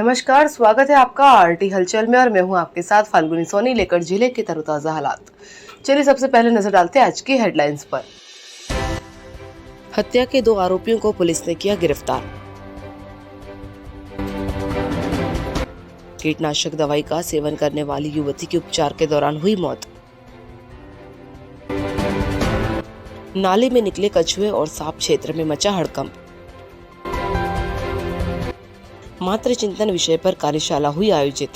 नमस्कार, स्वागत है आपका आरटी हलचल में और मैं हूं आपके साथ फाल्गुनी सोनी लेकर जिले के तरोताजा हालात। चलिए सबसे पहले नजर डालते हैं आज की हेडलाइंस पर। हत्या के 2 आरोपियों को पुलिस ने किया गिरफ्तार। कीटनाशक दवाई का सेवन करने वाली युवती की उपचार के दौरान हुई मौत। नाले में निकले कछुए और सांप, क्षेत्र में मचा हड़कंप। मातृ चिंतन विषय पर कार्यशाला हुई आयोजित।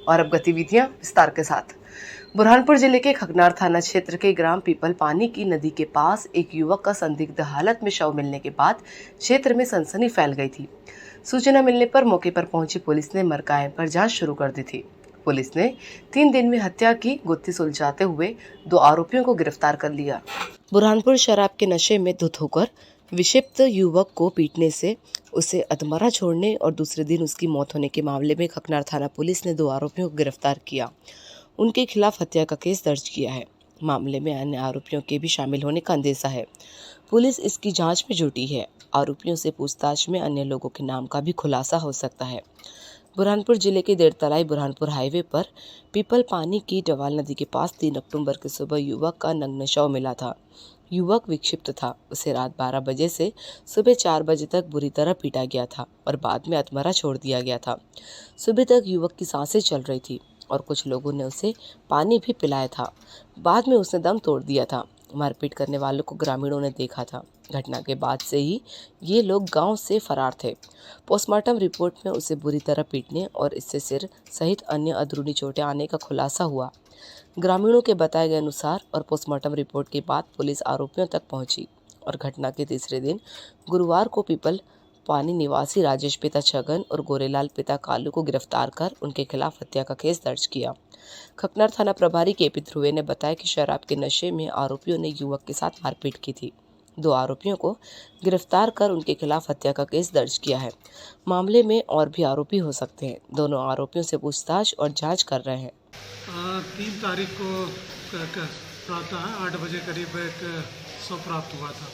और अब गतिविधियां विस्तार के साथ। बुरहानपुर जिले के खगनार थाना क्षेत्र के ग्राम पीपल पानी की नदी के पास एक युवक का संदिग्ध हालत में शव मिलने के बाद क्षेत्र में सनसनी फैल गई थी। सूचना मिलने पर मौके पर पहुंची पुलिस ने मरकाए पर जांच शुरू कर दी थी। पुलिस ने 3 दिन में हत्या की गुत्थी सुलझाते हुए 2 आरोपियों को गिरफ्तार कर लिया। बुरहानपुर शराब के नशे में धुत होकर विक्षिप्त युवक को पीटने से उसे अधमरा छोड़ने और दूसरे दिन उसकी मौत होने के मामले में खगनार थाना पुलिस ने 2 आरोपियों को गिरफ्तार किया। उनके खिलाफ हत्या का केस दर्ज किया है। मामले में अन्य आरोपियों के भी शामिल होने का अंदेशा है। पुलिस इसकी जांच में जुटी है। आरोपियों से पूछताछ में अन्य लोगों के नाम का भी खुलासा हो सकता है। बुरहानपुर जिले के देरतलाई बुरहानपुर हाईवे पर पीपल पानी की डवाल नदी के पास 3 अक्टूबर की सुबह युवक का नग्न शव मिला था। युवक विक्षिप्त था। उसे रात 12 बजे से सुबह 4 बजे तक बुरी तरह पीटा गया था और बाद में अधमरा छोड़ दिया गया था। सुबह तक युवक की सांसें चल रही थी और कुछ लोगों ने उसे पानी भी पिलाया था। बाद में उसने दम तोड़ दिया था। मारपीट करने वालों को ग्रामीणों ने देखा था। घटना के बाद से ही ये लोग गांव से फरार थे। पोस्टमार्टम रिपोर्ट में उसे बुरी तरह पीटने और इससे सिर सहित अन्य अंदरूनी चोटें आने का खुलासा हुआ। ग्रामीणों के बताए गए अनुसार और पोस्टमार्टम रिपोर्ट के बाद पुलिस आरोपियों तक पहुंची और घटना के तीसरे दिन गुरुवार को पीपल पानी निवासी राजेश पिता छगन और गोरेलाल पिता कालू को गिरफ्तार कर उनके खिलाफ हत्या का केस दर्ज किया। खगनार थाना प्रभारी केपी ध्रुवे ने बताया कि शराब के नशे में आरोपियों ने युवक के साथ मारपीट की थी। 2 आरोपियों को गिरफ्तार कर उनके खिलाफ हत्या का केस दर्ज किया है। मामले में और भी आरोपी हो सकते हैं। दोनों आरोपियों से पूछताछ और जांच कर रहे हैं। 3 तारीख को प्रातः 8 बजे करीब एक शव प्राप्त हुआ था।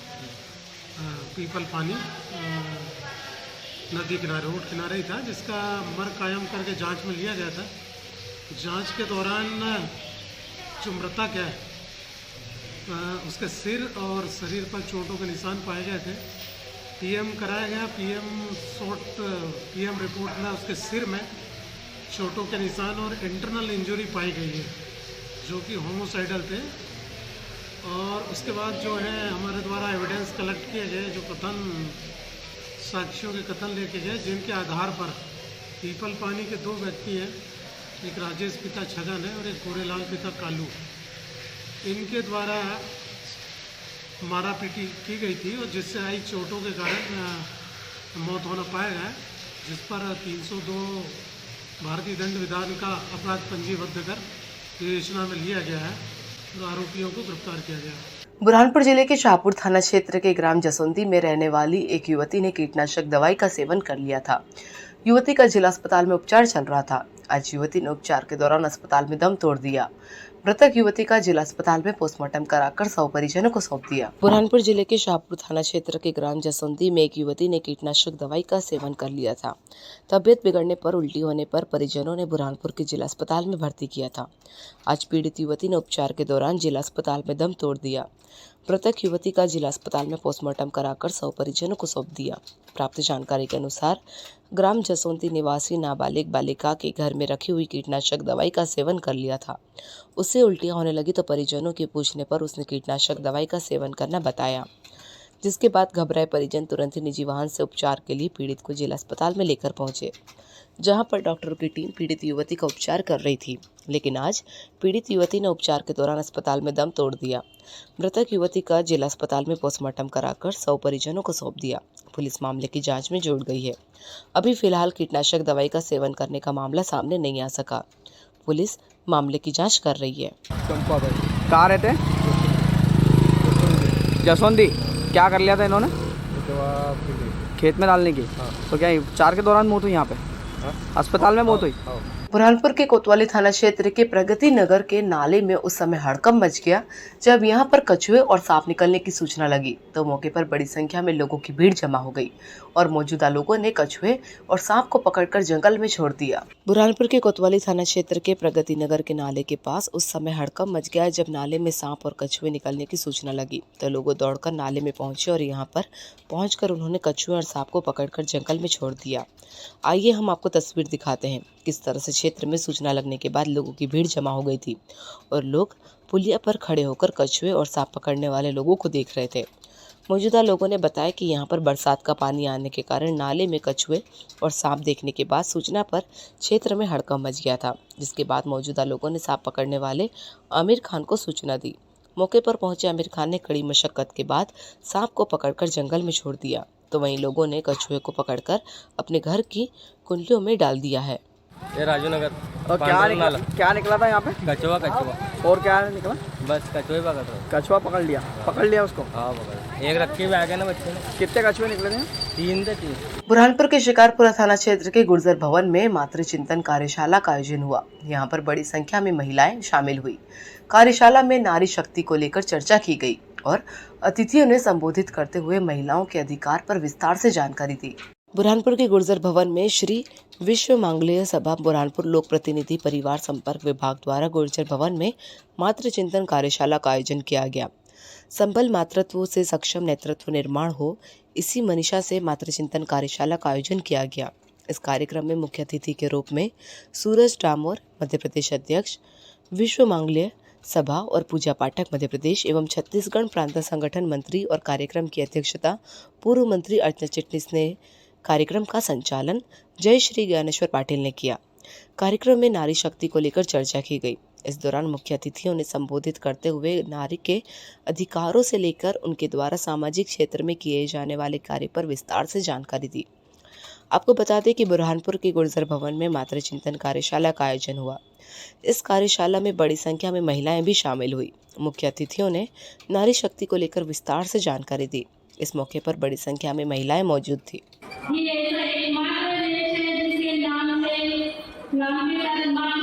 पीपल पानी नदी किनारे रोड किनारे ही था, जिसका मर कायम करके जांच में लिया गया था। जांच के दौरान जो मृतक है उसके सिर और शरीर पर चोटों के निशान पाए गए थे। पीएम कराया गया। पीएम रिपोर्ट में उसके सिर में चोटों के निशान और इंटरनल इंजरी पाई गई है, जो कि होमोसाइडल थे। और उसके बाद जो है हमारे द्वारा एविडेंस कलेक्ट किए गए, जो कथन साक्षियों के कथन लेके गए, जिनके आधार पर पीपल पानी के 2 व्यक्ति हैं, एक राजेश पिता छगन है और एक गोरेलाल पिता कालू। इनके द्वारा मारापीटी की गई थी और जिससे आई चोटों के कारण मौत होना पाया गया, जिस पर 302 भारतीय दंड विधान का अपराध पंजीबद्ध कर विवेचना में लिया गया है और आरोपियों को गिरफ्तार किया गया है। बुरहानपुर जिले के शाहपुर थाना क्षेत्र के ग्राम जसोंदी में रहने वाली एक युवती ने कीटनाशक दवाई का सेवन कर लिया था। युवती का जिला अस्पताल में उपचार चल रहा था। आज युवती ने उपचार के दौरान अस्पताल में दम तोड़ दिया। मृतक युवती का जिला अस्पताल में पोस्टमार्टम कराकर शव परिजनों को सौंप दिया। बुरहानपुर जिले के शाहपुर थाना क्षेत्र के ग्राम जसोंदी में एक युवती ने कीटनाशक दवाई का सेवन कर लिया था। तबीयत बिगड़ने पर उल्टी होने पर परिजनों ने बुरहानपुर के जिला अस्पताल में भर्ती किया था। आज पीड़ित युवती ने उपचार के दौरान जिला अस्पताल में दम तोड़ दिया। मृतक युवती का जिला अस्पताल में पोस्टमार्टम कराकर शव परिजनों को सौंप दिया। प्राप्त जानकारी के अनुसार ग्राम जसोंती निवासी नाबालिग बालिका के घर में रखी हुई कीटनाशक दवाई का सेवन कर लिया था। उससे उल्टियां होने लगी तो परिजनों के पूछने पर उसने कीटनाशक दवाई का सेवन करना बताया, जिसके बाद घबराए परिजन तुरंत ही निजी वाहन से उपचार के लिए पीड़ित को जिला अस्पताल में लेकर पहुंचे, जहां पर डॉक्टरों की टीम पीड़ित युवती का उपचार कर रही थी। लेकिन आज पीड़ित युवती ने उपचार के दौरान अस्पताल में दम तोड़ दिया। मृतक युवती का जिला अस्पताल में पोस्टमार्टम कराकर शव परिजनों को सौंप दिया। पुलिस मामले की जांच में जुट गई है। अभी फिलहाल कीटनाशक दवाई का सेवन करने का मामला सामने नहीं आ सका। पुलिस मामले की जांच कर रही है। कहाँ रहते? जसवंती। क्या कर लिया था इन्होंने? खेत में डालने की। तो क्या उपचार के दौरान मौत हुई यहाँ पे? अस्पताल में मौत हुई? बुरहानपुर के कोतवाली थाना क्षेत्र के प्रगति नगर के नाले में उस समय हड़कंप मच गया जब यहां पर कछुए और सांप निकलने की सूचना लगी तो मौके पर बड़ी संख्या में लोगों की भीड़ जमा हो गई और मौजूदा लोगों ने कछुए और सांप को पकड़कर जंगल में छोड़ दिया। बुरहानपुर के कोतवाली थाना क्षेत्र के प्रगति नगर के नाले के पास उस समय हड़कंप मच गया जब नाले में सांप और कछुए निकलने की सूचना लगी तो लोग दौड़कर नाले में पहुंचे और यहां पर पहुंचकर उन्होंने कछुए और सांप को पकड़कर जंगल में छोड़ दिया। आइए हम आपको तस्वीर दिखाते हैं किस तरह से क्षेत्र में सूचना लगने के बाद लोगों की भीड़ जमा हो गई थी और लोग पुलिया पर खड़े होकर कछुए और सांप पकड़ने वाले लोगों को देख रहे थे। मौजूदा लोगों ने बताया कि यहां पर बरसात का पानी आने के कारण नाले में कछुए और सांप देखने के बाद सूचना पर क्षेत्र में हड़कंप मच गया था, जिसके बाद मौजूदा लोगों ने सांप पकड़ने वाले आमिर खान को सूचना दी। मौके पर पहुंचे आमिर खान ने कड़ी मशक्कत के बाद सांप को पकड़कर जंगल में छोड़ दिया तो वहीं लोगों ने कछुए को पकड़कर अपने घर की कुंडलियों में डाल दिया है। ये राजू नगर और क्या निकला था यहाँ पे? कछुआ और क्या निकला? बस कछुए पकड़ रहे। कछुआ पकड़ लिया उसको। हाँ पकड़, एक रखे हुए आ गए ना बच्चे ने। कितने कछुए निकले थे? 3 थे। बुरहानपुर के शिकारपुरा थाना क्षेत्र के गुर्जर भवन में मातृ चिंतन कार्यशाला का आयोजन हुआ। यहाँ पर बड़ी संख्या में महिलाएं शामिल हुई। कार्यशाला में नारी शक्ति को लेकर चर्चा की गई और अतिथियों ने संबोधित करते हुए महिलाओं के अधिकार पर विस्तार से जानकारी दी। बुरहानपुर के गुर्जर भवन में श्री विश्व मांगल्य सभा बुरहानपुर लोक प्रतिनिधि परिवार संपर्क विभाग द्वारा गुर्जर भवन में मातृ चिंतन कार्यशाला का आयोजन किया गया। संबल मातृत्व से सक्षम नेतृत्व निर्माण हो, इसी मनीषा से मातृ चिंतन कार्यशाला का आयोजन किया गया। इस कार्यक्रम में मुख्य अतिथि के रूप में सूरज डामोर मध्य प्रदेश अध्यक्ष, विश्व मांगल्य सभा और पूजा पाठक मध्य प्रदेश एवं छत्तीसगढ़ प्रांत संगठन मंत्री और कार्यक्रम की अध्यक्षता पूर्व मंत्री अर्चना चिटनिस ने कार्यक्रम का संचालन जय श्री ज्ञानेश्वर पाटिल ने किया। कार्यक्रम में नारी शक्ति को लेकर चर्चा की गई। इस दौरान मुख्य अतिथियों ने संबोधित करते हुए नारी के अधिकारों से लेकर उनके द्वारा सामाजिक क्षेत्र में किए जाने वाले कार्य पर विस्तार से जानकारी दी। आपको बता दें कि बुरहानपुर के गुर्जर भवन में मातृ चिंतन कार्यशाला का आयोजन हुआ। इस कार्यशाला में बड़ी संख्या में महिलाएं भी शामिल हुई। मुख्य अतिथियों ने नारी शक्ति को लेकर विस्तार से जानकारी दी। इस मौके पर बड़ी संख्या में महिलाएं मौजूद थी। ये ऐसा एकमात्र देश है जिसके नाम से नाम के साथ नाम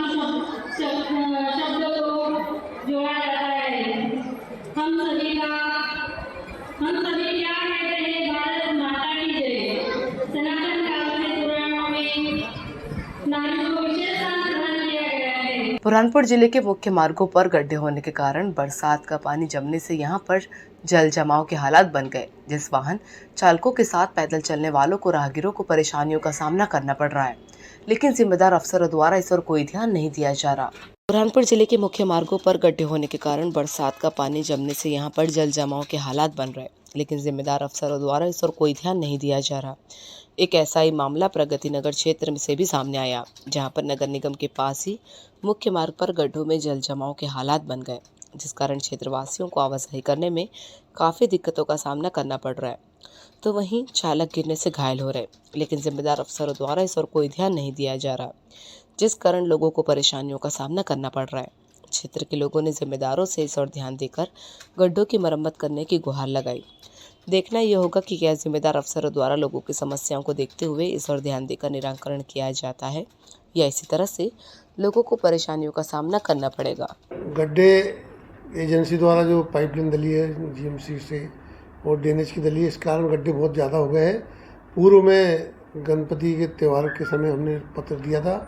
शब्द को जोड़ा जाता है। हम सभी क्या कहते हैं? भारत माता की जय। सनातन काल से पुराणों में नारी को विशेष स्थान प्रदान किया गया है। बुरहानपुर जिले के मुख्य मार्गों पर गड्ढे होने के कारण बरसात का पानी जमने से यहां पर जल जमाव के हालात बन गए, जिस वाहन चालकों के साथ पैदल चलने वालों को राहगीरों को परेशानियों का सामना करना पड़ रहा है, लेकिन जिम्मेदार अफसरों द्वारा इस पर कोई ध्यान नहीं दिया जा रहा। बुरहानपुर जिले के मुख्य मार्गों पर गड्ढे होने के कारण बरसात का पानी जमने से यहां पर जल जमाव के हालात बन रहे, लेकिन जिम्मेदार अफसरों द्वारा इस पर कोई ध्यान नहीं दिया जा रहा। एक ऐसा ही मामला प्रगति नगर क्षेत्र में से भी सामने आया, जहां पर नगर निगम के पास ही मुख्य मार्ग पर गड्ढों में जल जमाव के हालात बन गए, जिस कारण क्षेत्रवासियों को आवाजाही करने में काफ़ी दिक्कतों का सामना करना पड़ रहा है। तो वहीं चालक गिरने से घायल हो रहे, लेकिन जिम्मेदार अफसरों द्वारा इस पर कोई ध्यान नहीं दिया जा रहा, जिस कारण लोगों को परेशानियों का सामना करना पड़ रहा है। क्षेत्र के लोगों ने जिम्मेदारों से इस और ध्यान देकर गड्ढों की मरम्मत करने की गुहार लगाई। देखना यह होगा कि क्या जिम्मेदार अफसरों द्वारा लोगों की समस्याओं को देखते हुए इस और ध्यान देकर निराकरण किया जाता है या इसी तरह से लोगों को परेशानियों का सामना करना पड़ेगा। गड्ढे एजेंसी द्वारा जो पाइपलाइन डली है जीएमसी से और ड्रेनेज की डली है, इस कारण गड्ढे बहुत ज़्यादा हो गए हैं। पूर्व में गणपति के त्यौहार के समय हमने पत्र दिया था,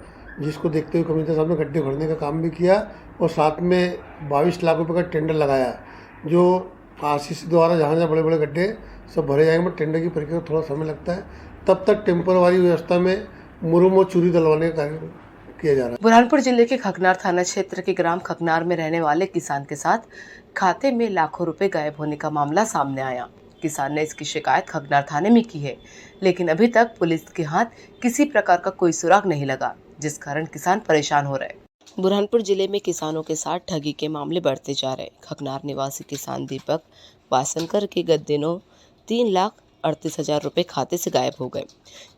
जिसको देखते हुए कमिश्नर साहब ने गड्ढे भरने का काम भी किया और साथ में 22 लाख रुपए का टेंडर लगाया, जो आरसीसी द्वारा जहाँ जहाँ बड़े बड़े गड्ढे सब भरे जाएंगे। बट टेंडर की प्रक्रिया थोड़ा समय लगता है, तब तक टेम्परवारी व्यवस्था में मुरुम और चूरी डलवाने का कार्य किया जा रहा है। बुरहानपुर जिले के खकनार थाना क्षेत्र के ग्राम खकनार में रहने वाले किसान के साथ खाते में लाखों रुपए गायब होने का मामला सामने आया। किसान ने इसकी शिकायत खकनार थाने में की है, लेकिन अभी तक पुलिस के हाथ किसी प्रकार का कोई सुराग नहीं लगा, जिस कारण किसान परेशान हो रहे। बुरहानपुर जिले में किसानों के साथ ठगी के मामले बढ़ते जा रहे। खकनार निवासी किसान दीपक वासनकर के गत दिनों 3 लाख 38,000 रुपये खाते से गायब हो गए।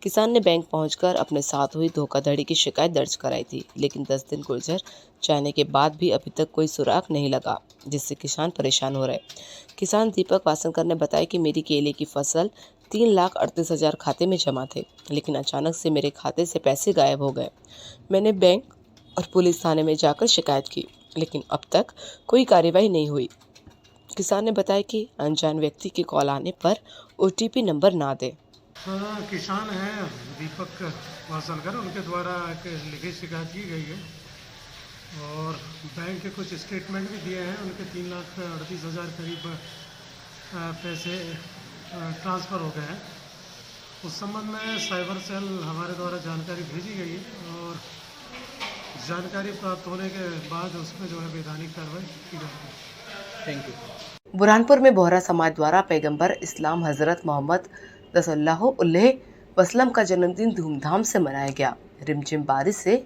किसान ने बैंक पहुंचकर अपने साथ हुई धोखाधड़ी की शिकायत दर्ज कराई थी, लेकिन 10 दिन गुजर जाने के बाद भी अभी तक कोई सुराग नहीं लगा, जिससे किसान परेशान हो रहे। किसान दीपक वासनकर ने बताया कि मेरी केले की फसल 3,38,000 खाते में जमा थे, लेकिन अचानक से मेरे खाते से पैसे गायब हो गए। मैंने बैंक और पुलिस थाने में जाकर शिकायत की, लेकिन अब तक कोई कार्रवाई नहीं हुई। किसान ने बताया कि अनजान व्यक्ति की कॉल आने पर OTP नंबर ना दें। किसान हैं दीपक वासनकर, उनके द्वारा एक लिखित शिकायत की गई है और बैंक के कुछ स्टेटमेंट भी दिए हैं। उनके 3,38,000 करीब पैसे ट्रांसफ़र हो गए हैं। उस संबंध में साइबर सेल हमारे द्वारा जानकारी भेजी गई है और जानकारी प्राप्त होने के बाद उसमें जो है वैधानिक कार्रवाई की जाएगी। Thank you. बुरहानपुर में बोहरा समाज द्वारा पैगंबर इस्लाम हजरत मोहम्मद सल्लल्लाहु अलैहि वसल्लम का जन्मदिन धूमधाम से मनाया गया। रिमझिम बारिश से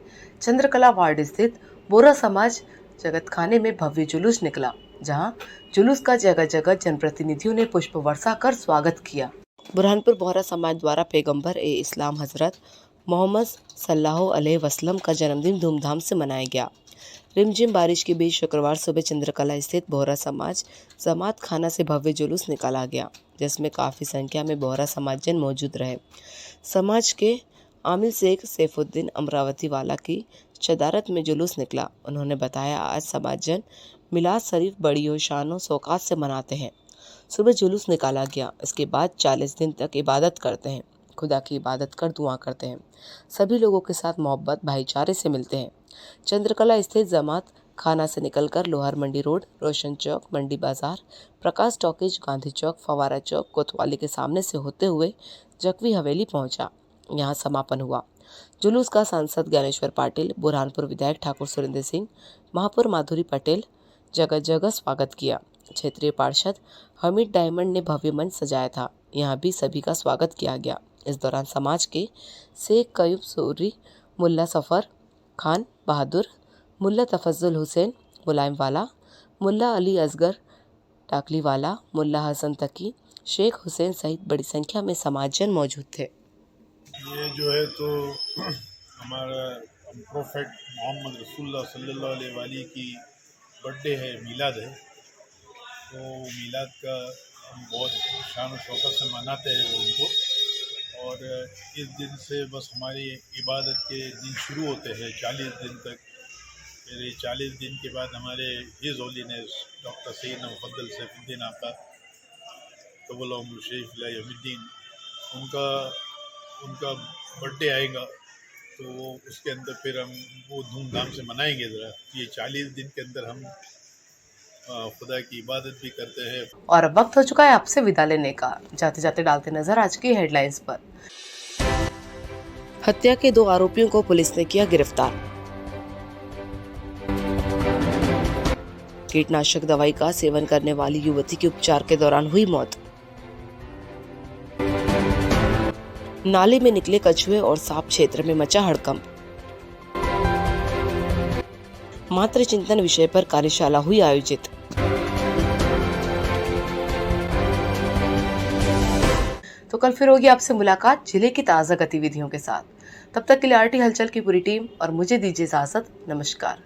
चंद्रकला वार्ड स्थित बोहरा समाज जगत खाने में भव्य जुलूस निकला, जहां जुलूस का जगह जगह जनप्रतिनिधियों ने पुष्प वर्षा कर स्वागत किया। बुरहानपुर बोहरा समाज द्वारा पैगंबर इस्लाम हजरत मोहम्मद सल्लल्लाहु अलैहि वसल्लम का जन्मदिन धूमधाम से मनाया गया। रिमझिम बारिश के बीच शुक्रवार सुबह चंद्रकला स्थित बोहरा समाज जमात खाना से भव्य जुलूस निकाला गया, जिसमें काफ़ी संख्या में बोहरा समाजजन मौजूद रहे। समाज के आमिल शेख सैफुद्दीन अमरावती वाला की शदारत में जुलूस निकला। उन्होंने बताया, आज समाजजन मिलाद शरीफ बड़ी शान शौकात से मनाते हैं। सुबह जुलूस निकाला गया, इसके बाद 40 दिन तक इबादत करते हैं, खुदा की इबादत कर दुआ करते हैं, सभी लोगों के साथ मोहब्बत भाईचारे से मिलते हैं। चंद्रकला स्थित जमात खाना से निकलकर लोहार मंडी रोड, रोशन चौक, मंडी बाजार, प्रकाश टॉकीज, गांधी चौक, फवारा चौक, कोतवाली के सामने से होते हुए जकवी हवेली पहुंचा। यहां समापन हुआ। जुलूस का सांसद ज्ञानेश्वर पाटिल, बुरहानपुर विधायक ठाकुर सुरेंद्र सिंह, महापौर माधुरी पटेल जगह जगह स्वागत किया। क्षेत्रीय पार्षद हमीद डायमंड ने भव्य मंच सजाया था, यहाँ भी सभी का स्वागत किया गया। इस दौरान समाज के शेख कयूब सूरी, मुल्ला सफ़र खान बहादुर, मुल्ला तफज्जुल हुसैन मुलायम वाला, मुल्ला अली असगर टाकली वाला, मुल्ला हसन तकी, शेख हुसैन सहित बड़ी संख्या में समाजजन मौजूद थे। ये जो है तो हमारा प्रोफेट मोहम्मद रसूलुल्लाह सल्लल्लाहु अलैहि वसल्लम की बर्थडे है, मिलाद है। तो मिलाद का हम बहुत शान और शौकत से मनाते हैं उनको, और इस दिन से बस हमारी इबादत के दिन शुरू होते हैं 40 दिन तक। फिर 40 दिन के बाद हमारे his holiness doctor Syedna Mufaddal Saifuddin आका तवल्ला उम्र शरीफ यौमुद्दीन, उनका बर्थडे आएगा, तो उसके अंदर फिर हम वो धूमधाम से मनाएंगे। ज़रा ये 40 दिन के अंदर हम खुदा की इबादत भी करते हैं। और अब वक्त हो चुका है आपसे विदा लेने का। जाते जाते डालते नजर आज की हेडलाइंस पर। हत्या के 2 आरोपियों को पुलिस ने किया गिरफ्तार। कीटनाशक दवाई का सेवन करने वाली युवती की उपचार के दौरान हुई मौत। नाले में निकले कछुए और सांप, क्षेत्र में मचा हड़कंप। मातृ चिंतन विषय पर कार्यशाला हुई आयोजित। तो कल फिर होगी आपसे मुलाकात जिले की ताज़ा गतिविधियों के साथ। तब तक के लिए RT हलचल की पूरी टीम और मुझे दीजिए इजाजत। नमस्कार।